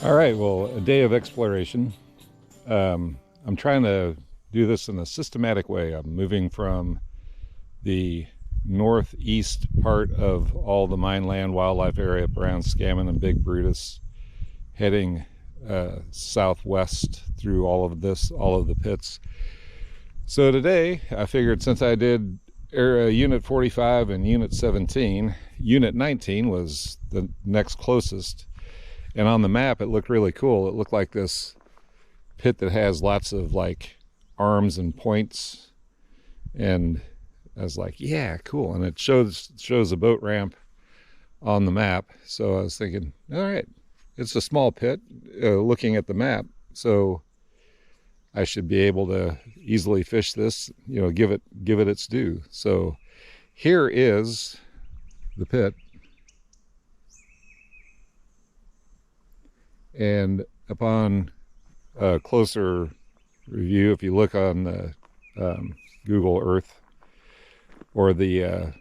All right, well, a day of exploration. I'm trying to do this in a systematic way. I'm moving from the northeast part of all the Mineland wildlife area up around Scammon and Big Brutus, heading southwest through all of the pits. So today, I figured since I did Unit 45 and Unit 17, Unit 19 was the next closest. And on the map, it looked really cool. It looked like this pit that has lots of like arms and points. And I was like, yeah, cool. And it shows a boat ramp on the map. So I was thinking, all right, it's a small pit looking at the map. So I should be able to easily fish this, give it its due. So here is the pit. And upon a closer review, if you look on the Google Earth or the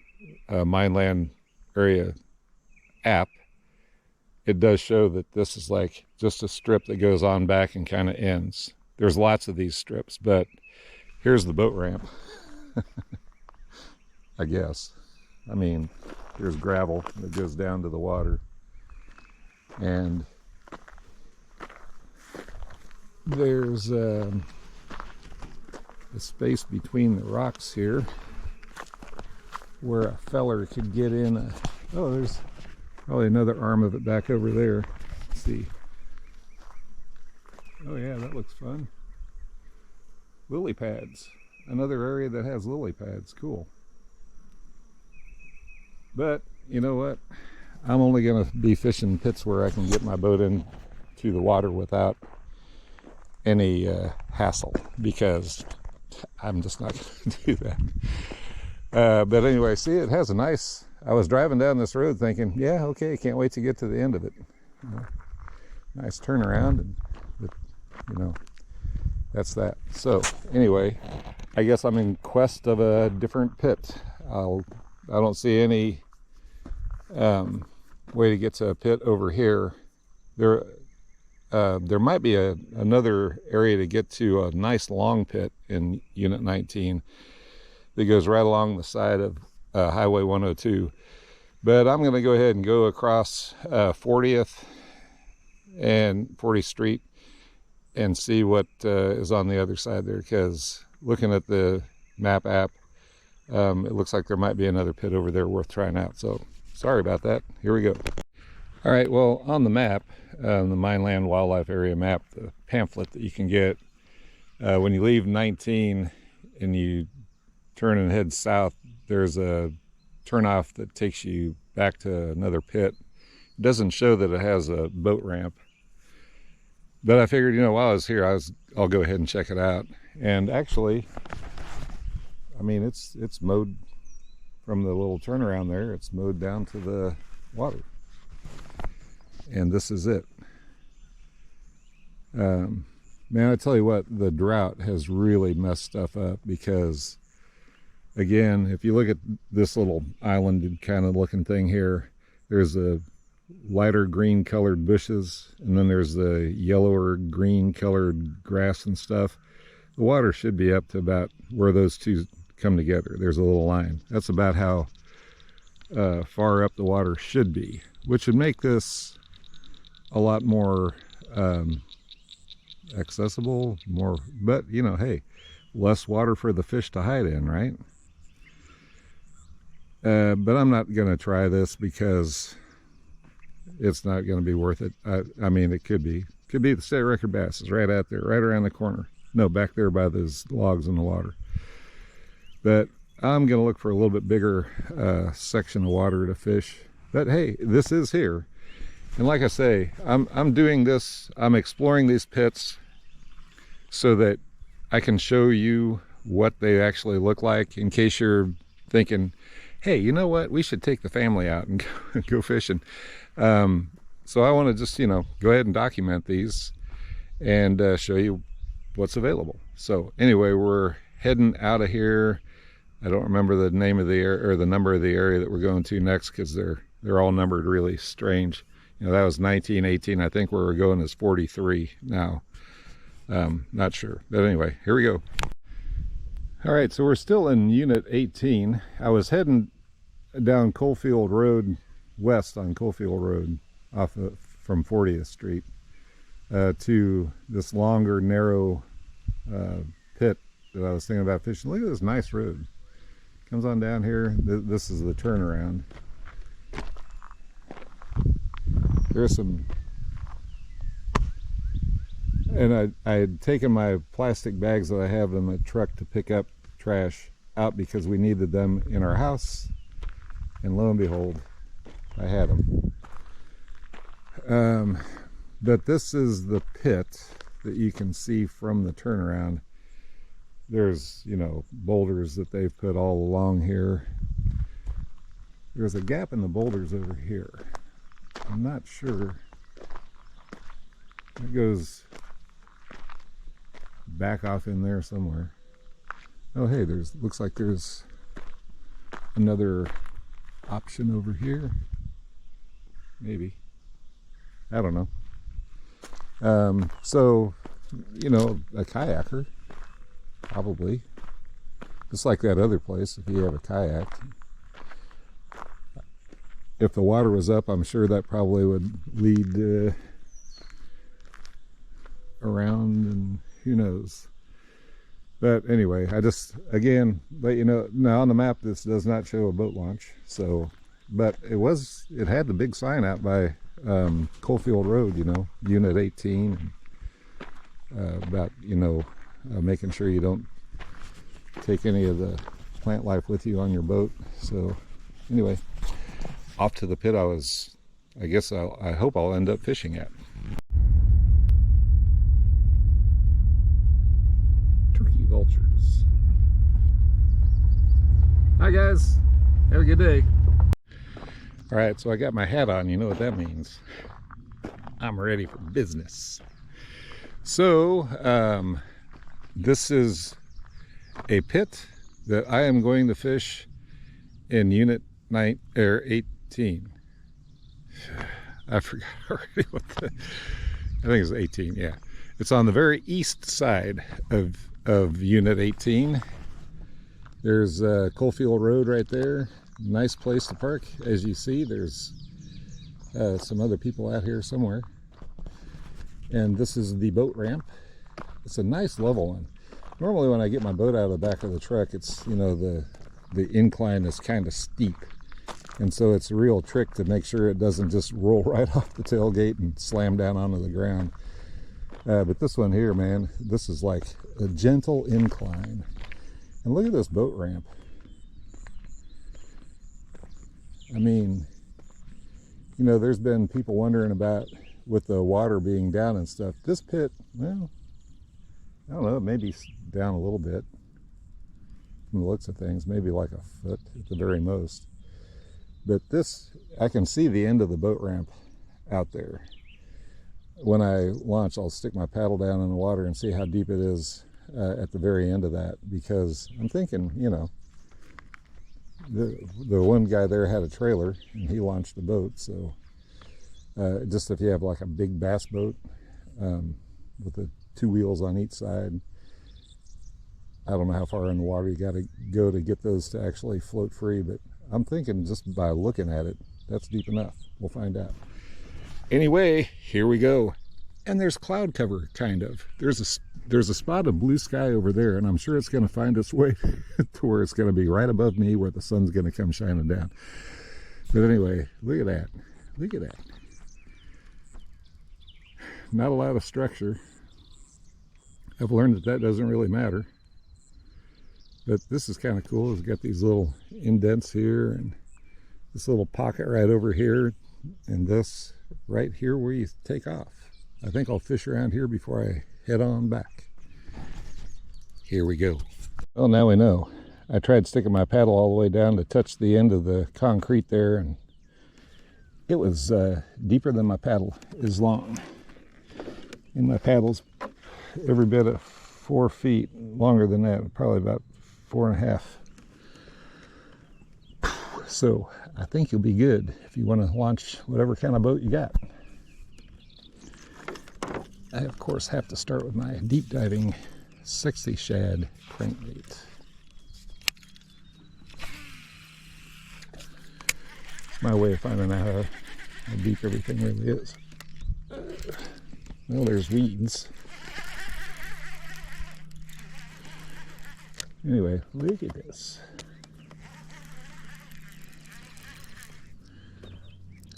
Mineland area app, it does show that this is like just a strip that goes on back and kind of ends. There's lots of these strips, but here's the boat ramp. I guess. I mean, there's gravel that goes down to the water. And there's a space between the rocks here where a feller could get in. Oh, there's probably another arm of it back over there. Let's see. Oh yeah, that looks fun. Lily pads. Another area that has lily pads. Cool. But you know what? I'm only going to be fishing pits where I can get my boat into the water without any hassle, because I'm just not going to do that. But anyway, see, it has a nice, I was driving down this road thinking, yeah, okay, can't wait to get to the end of it. Nice turnaround, and that's that. So anyway, I guess I'm in quest of a different pit. I don't see any way to get to a pit over here. There might be another area to get to a nice long pit in Unit 19 that goes right along the side of Highway 102. But I'm going to go ahead and go across 40th and 40th Street and see what is on the other side there, because looking at the map app, it looks like there might be another pit over there worth trying out. So sorry about that. Here we go. All right, well, on the map, the Mineland Wildlife Area map, the pamphlet that you can get, when you leave 19 and you turn and head south, there's a turnoff that takes you back to another pit. It doesn't show that it has a boat ramp, but I figured, while I was here, I'll go ahead and check it out. And actually, I mean, it's mowed from the little turnaround there. It's mowed down to the water. And this is it. Man, I tell you what, the drought has really messed stuff up, because again, if you look at this little island kind of looking thing here, there's a lighter green colored bushes, and then there's the yellower green colored grass and stuff. The water should be up to about where those two come together. There's a little line. That's about how far up the water should be, which would make this a lot more accessible, but hey, less water for the fish to hide in, right? But I'm not going to try this because it's not going to be worth it. I mean, it could be the state record bass is right out there, right around the corner. No, back there by those logs in the water. But I'm going to look for a little bit bigger section of water to fish. But hey, this is here. And like I say, I'm doing this, I'm exploring these pits so that I can show you what they actually look like, in case you're thinking, hey, you know what, we should take the family out and go fishing. So I want to just, go ahead and document these and show you what's available. So anyway, we're heading out of here. I don't remember the name of the area or the number of the area that we're going to next, because they're all numbered really strange. You know, that was 1918. I think where we're going is 43 now. Not sure. But anyway, here we go. All right, so we're still in Unit 18. I was heading down Coalfield Road, west on Coalfield Road, from 40th Street, to this longer, narrow pit that I was thinking about fishing. Look at this nice road. Comes on down here. This is the turnaround. There's some, and I had taken my plastic bags that I have in the truck to pick up trash out because we needed them in our house, and lo and behold, I had them. But this is the pit that you can see from the turnaround. There's, you know, boulders that they've put all along here. There's a gap in the boulders over here. I'm not sure. It goes back off in there somewhere. Oh, hey, looks like there's another option over here. Maybe. I don't know. So, you know, a kayaker, probably. Just like that other place, if you have a kayak. If the water was up, I'm sure that probably would lead around, and who knows. But anyway, I just, again, let you know, now on the map this does not show a boat launch, so, but it had the big sign out by Coalfield Road, you know, Unit 18, about, you know, making sure you don't take any of the plant life with you on your boat. So anyway, off to the pit I hope I'll end up fishing at. Turkey vultures. Hi guys, have a good day. All right, so I got my hat on. You know what that means. I'm ready for business. So this is a pit that I am going to fish in Unit 18. I forgot already what I think it's 18, yeah. It's on the very east side of Unit 18. There's Coalfield Road right there. Nice place to park. As you see, there's some other people out here somewhere. And this is the boat ramp. It's a nice level one. Normally when I get my boat out of the back of the truck, it's, you know, the incline is kind of steep. And so it's a real trick to make sure it doesn't just roll right off the tailgate and slam down onto the ground. But this one here, man, this is like a gentle incline. And look at this boat ramp. I mean, you know, there's been people wondering about with the water being down and stuff. This pit, well, I don't know, maybe down a little bit from the looks of things, maybe like a foot at the very most. But this, I can see the end of the boat ramp out there. When I launch, I'll stick my paddle down in the water and see how deep it is at the very end of that, because I'm thinking, you know, the one guy there had a trailer and he launched the boat. So just if you have like a big bass boat with the two wheels on each side, I don't know how far in the water you got to go to get those to actually float free, but I'm thinking just by looking at it, that's deep enough. We'll find out. Anyway, here we go. And there's cloud cover, kind of. There's a spot of blue sky over there, and I'm sure it's going to find its way to where it's going to be right above me, where the sun's going to come shining down. But anyway, look at that. Look at that. Not a lot of structure. I've learned that doesn't really matter. But this is kind of cool. It's got these little indents here, and this little pocket right over here, and this right here where you take off. I think I'll fish around here before I head on back. Here we go. Well, now we know. I tried sticking my paddle all the way down to touch the end of the concrete there, and it was deeper than my paddle is long. And my paddle's every bit of 4 feet longer than that, probably about 4.5. So I think you'll be good if you want to launch whatever kind of boat you got. I, of course, have to start with my deep diving sexy shad crankbait. My way of finding out how deep everything really is. Well, there's weeds. Anyway, look at this.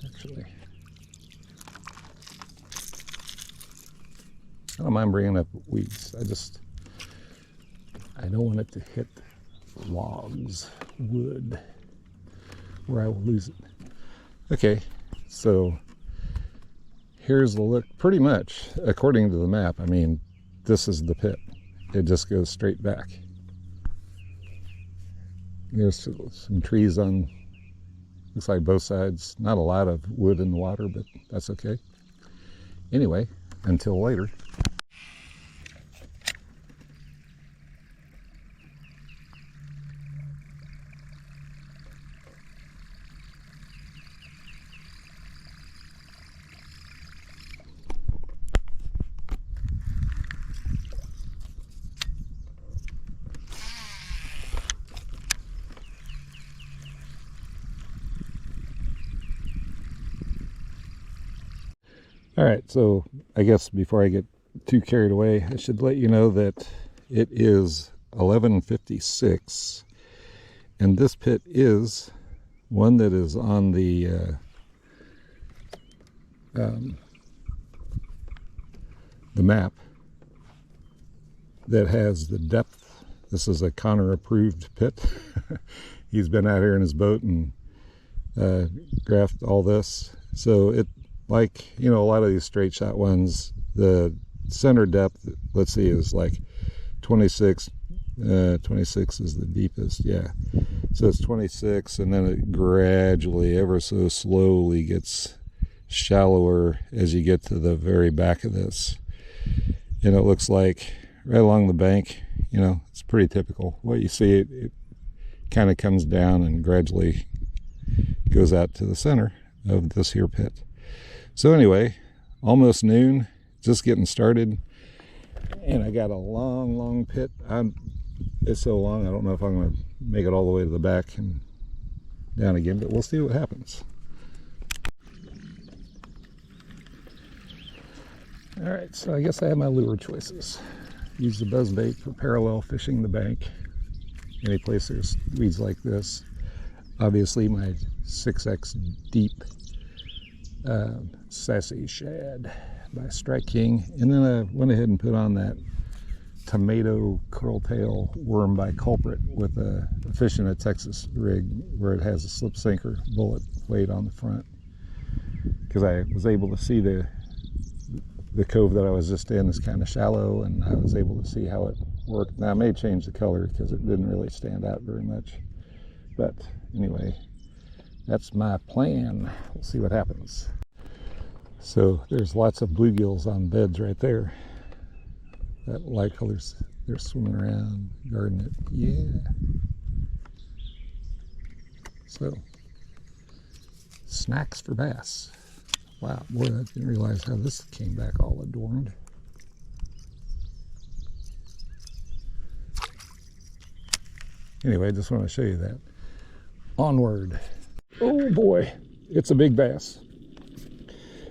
Actually, I don't mind bringing up weeds. I don't want it to hit logs, wood, where I will lose it. Okay, so here's the look. Pretty much, according to the map, I mean, this is the pit. It just goes straight back. There's some trees on, looks like both sides. Not a lot of wood in the water, but that's okay. Anyway, until later. All right, so I guess before I get too carried away, I should let you know that it is 11:56, and this pit is one that is on the map that has the depth. This is a Connor approved pit. He's been out here in his boat and graphed all this. So it, like, you know, a lot of these straight shot ones, the center depth, let's see, is like 26. 26 is the deepest, yeah. So it's 26, and then it gradually, ever so slowly, gets shallower as you get to the very back of this. And it looks like right along the bank, you know, it's pretty typical. What you see, it kind of comes down and gradually goes out to the center of this here pit. So anyway, almost noon, just getting started, and I got a long pit. It's so long, I don't know if I'm going to make it all the way to the back and down again, but we'll see what happens. All right, so I guess I have my lure choices. Use the buzzbait for parallel fishing the bank. Any place there's weeds like this. Obviously my 6X deep Sassy Shad by Strike King, and then I went ahead and put on that tomato curltail worm by Culprit with a fishing a Texas rig where it has a slip sinker bullet weight on the front, because I was able to see the cove that I was just in is kind of shallow, and I was able to see how it worked. Now I may change the color because it didn't really stand out very much, but anyway, that's my plan. We'll see what happens. So there's lots of bluegills on beds right there. That light colors, they're swimming around, guarding it. Yeah. So, snacks for bass. Wow, boy, I didn't realize how this came back all adorned. Anyway, I just want to show you that. Onward. Oh boy, it's a big bass.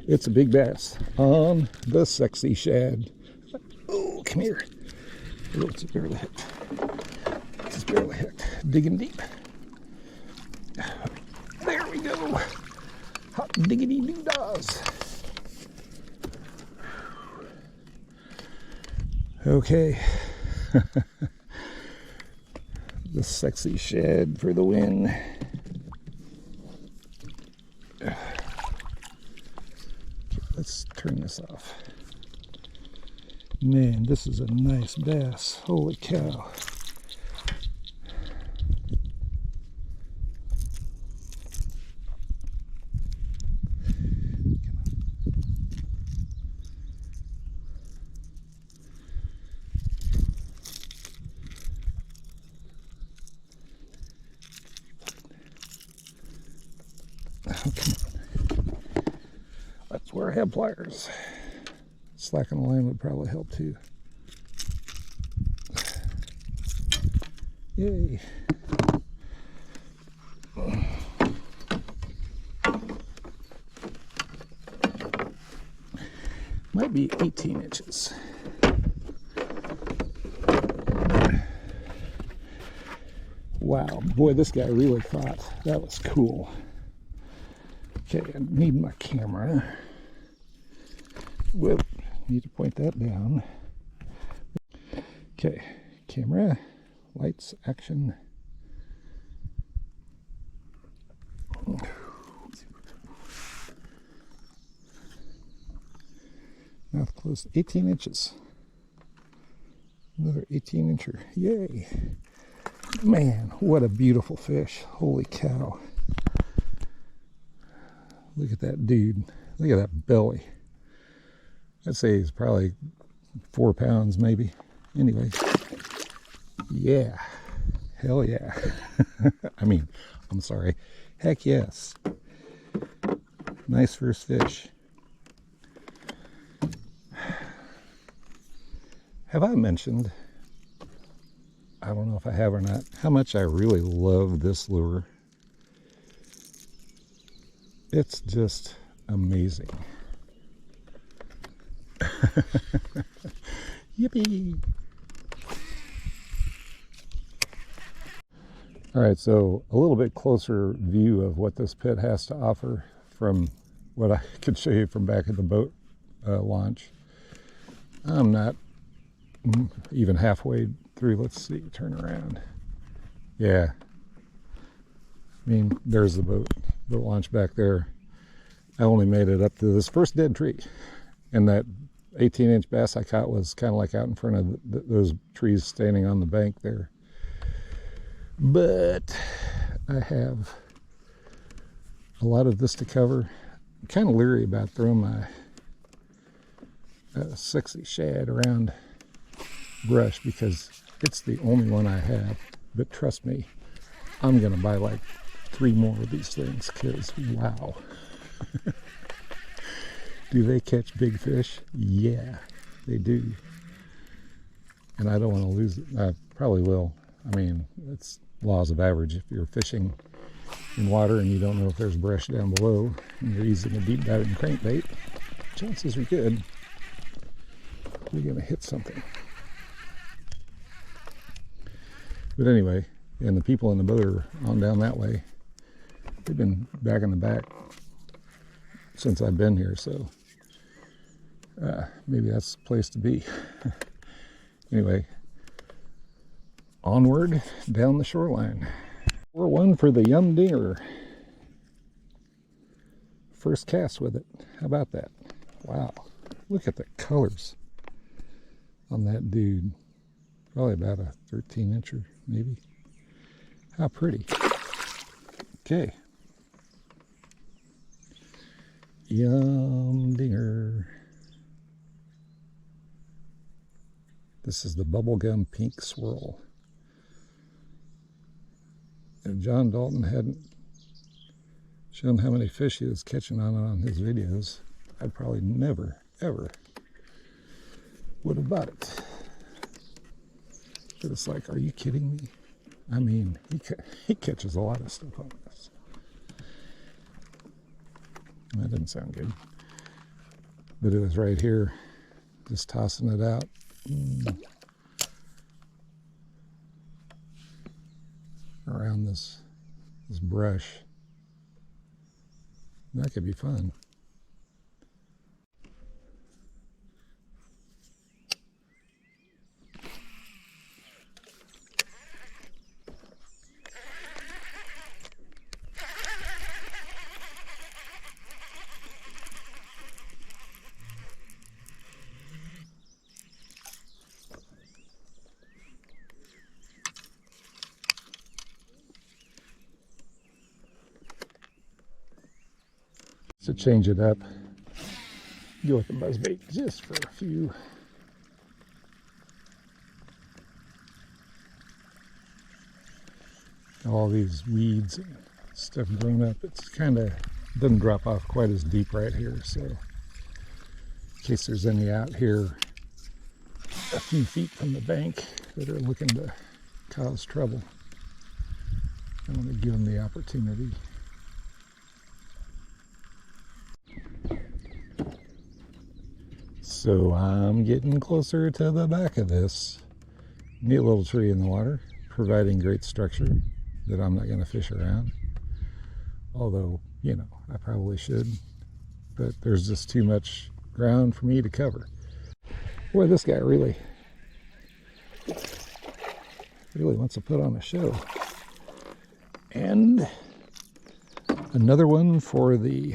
It's a big bass on the Sexy Shad. Oh, come here. Oh, it's barely hooked. It's barely hooked. Digging deep. There we go. Hot diggity doo-dahs. Okay. The Sexy Shad for the win. Let's turn this off. Man, this is a nice bass. Holy cow. come on. That's where I have pliers. Slacking the line would probably help too. Yay. Might be 18 inches. Wow, boy, this guy really thought that was cool. Okay, I need my camera. Whoop, need to point that down. Okay, camera, lights, action. Mouth closed, 18 inches. Another 18 incher, yay. Man, what a beautiful fish. Holy cow. Look at that dude. Look at that belly. I'd say he's probably 4 pounds maybe. Anyway. Yeah. Hell yeah. I mean, I'm sorry. Heck yes. Nice first fish. Have I mentioned, I don't know if I have or not, how much I really love this lure? It's just amazing. Yippee! All right, so a little bit closer view of what this pit has to offer from what I could show you from back at the boat launch. I'm not even halfway through. Let's see, turn around. Yeah, I mean, there's the boat launch back there. I only made it up to this first dead tree, and that 18-inch bass I caught was kind of like out in front of those trees standing on the bank there. But I have a lot of this to cover. I'm kind of leery about throwing my sexy shad around brush because it's the only one I have. But trust me, I'm gonna buy like 3 more of these things because wow. Do they catch big fish? Yeah, they do. And I don't want to lose it. I probably will. I mean, it's laws of average. If you're fishing in water and you don't know if there's brush down below and you're using a deep batted crankbait, chances are good you're going to hit something. But anyway, and the people in the boat are on down that way. They've been back in the back since I've been here, so maybe that's the place to be. Anyway, onward down the shoreline. 4-1 for the Yum Dinger. First cast with it. How about that? Wow, look at the colors on that dude. Probably about a 13-incher, maybe. How pretty. Okay. Yum Dinger. This is the bubblegum pink swirl. If John Dalton hadn't shown how many fish he was catching on his videos, I probably never, ever would have bought it. But it's like, are you kidding me? I mean, he catches a lot of stuff on this. That didn't sound good. But it was right here, just tossing it out. Around this brush. That could be fun. To change it up, go with the buzzbait just for a few. All these weeds and stuff growing up, it's kind of doesn't drop off quite as deep right here, so in case there's any out here a few feet from the bank that are looking to cause trouble, I want to give them the opportunity. So I'm getting closer to the back of this neat little tree in the water, providing great structure that I'm not going to fish around. Although, you know, I probably should, but there's just too much ground for me to cover. Boy, this guy really wants to put on a show. And another one for the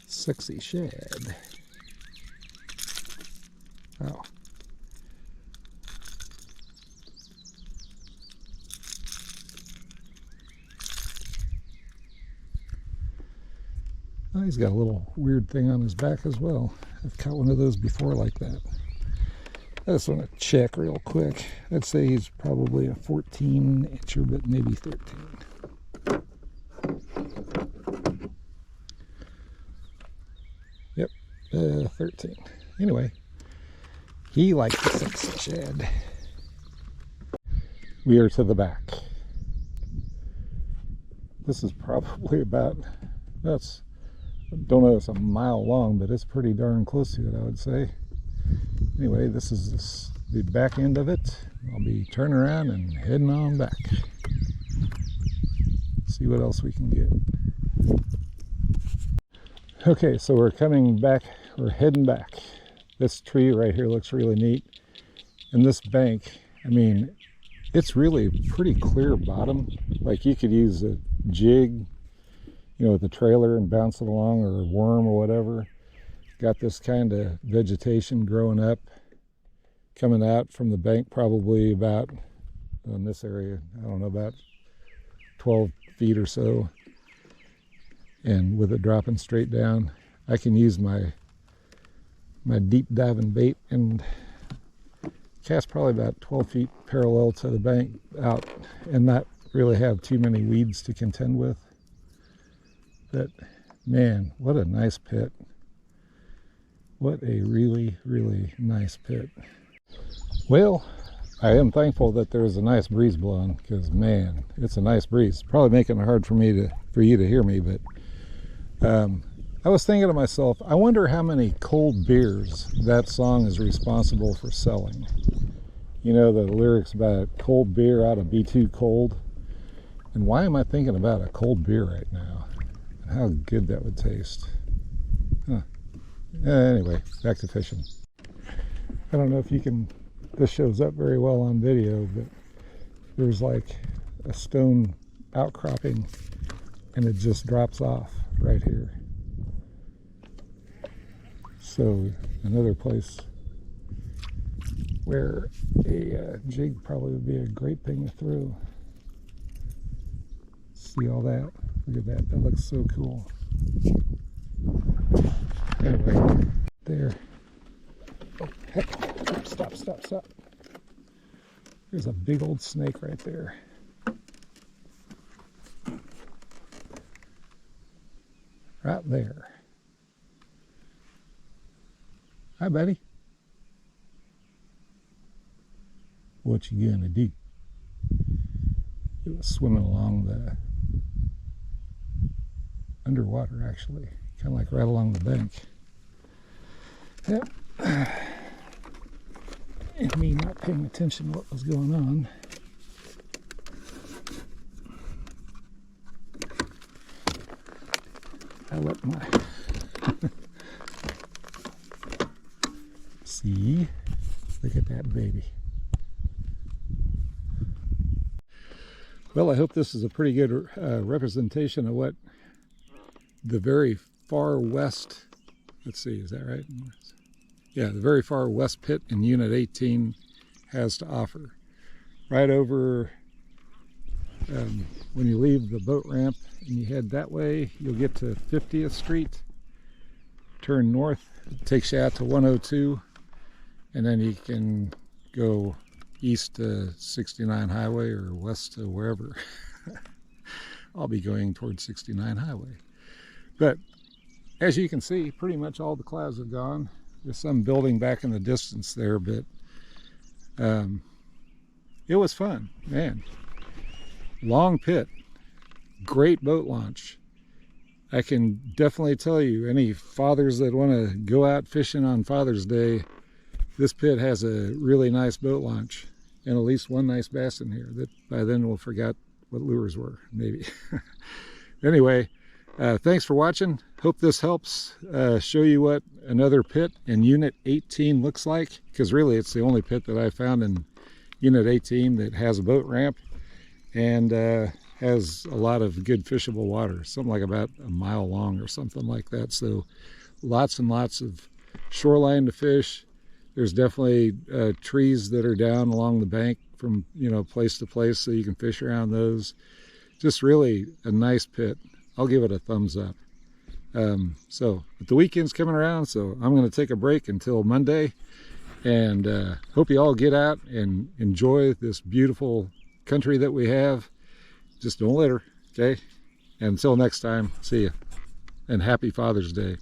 sexy shad. Wow. Oh, he's got a little weird thing on his back as well. I've caught one of those before like that. I just want to check real quick. I'd say he's probably a 14-incher, but maybe 13. Yep, 13. Anyway, he likes the sexy shad. We are to the back. This is probably about, don't know if it's a mile long, but it's pretty darn close to it, I would say. Anyway, this is the back end of it. I'll be turning around and heading on back. See what else we can get. Okay, so we're coming back, we're heading back. This tree right here looks really neat. And this bank, I mean, it's really pretty clear bottom. Like you could use a jig, you know, with a trailer and bounce it along, or a worm or whatever. Got this kind of vegetation growing up, coming out from the bank, probably about, in this area, I don't know, about 12 feet or so. And with it dropping straight down, I can use my deep diving bait and cast probably about 12 feet parallel to the bank out and not really have too many weeds to contend with. But man, what a nice pit. What a really, really nice pit. Well, I am thankful that there's a nice breeze blowing, because man, it's a nice breeze. Probably making it hard for you to hear me, but I was thinking to myself, I wonder how many cold beers that song is responsible for selling. You know, the lyrics about cold beer out of B2 Cold. And why am I thinking about a cold beer right now? And how good that would taste. Huh. Anyway, back to fishing. I don't know if this shows up very well on video, but there's like a stone outcropping and it just drops off right here. So another place where a jig probably would be a great thing to throw. See all that? Look at that, that looks so cool. Anyway, there. Oh, heck, stop. There's a big old snake right there. Right there. Hi, buddy. What you gonna do? It was swimming along the underwater, actually, kind of like right along the bank. Yep. And me not paying attention to what was going on. I let my see, look at that baby. Well, I hope this is a pretty good representation of what the very far west, let's see, is that right? Yeah, the very far west pit in Unit 18 has to offer. Right over, when you leave the boat ramp and you head that way, you'll get to 50th Street, turn north, it takes you out to 102, and then you can go east to 69 Highway or west to wherever. I'll be going towards 69 highway. But as you can see, pretty much all the clouds have gone. There's some building back in the distance there, but it was fun, man. Long pit, great boat launch. I can definitely tell you, any fathers that want to go out fishing on Father's Day, this pit has a really nice boat launch, and at least one nice bass in here that by then we'll forget what lures were, maybe. Anyway, thanks for watching. Hope this helps show you what another pit in Unit 18 looks like, because really it's the only pit that I found in Unit 18 that has a boat ramp and has a lot of good fishable water, something like about a mile long or something like that. So lots and lots of shoreline to fish. There's definitely trees that are down along the bank from, you know, place to place, so you can fish around those. Just really a nice pit. I'll give it a thumbs up. So but the weekend's coming around, so I'm going to take a break until Monday, and hope you all get out and enjoy this beautiful country that we have. Just don't litter, okay? And until next time, see ya, and happy Father's Day.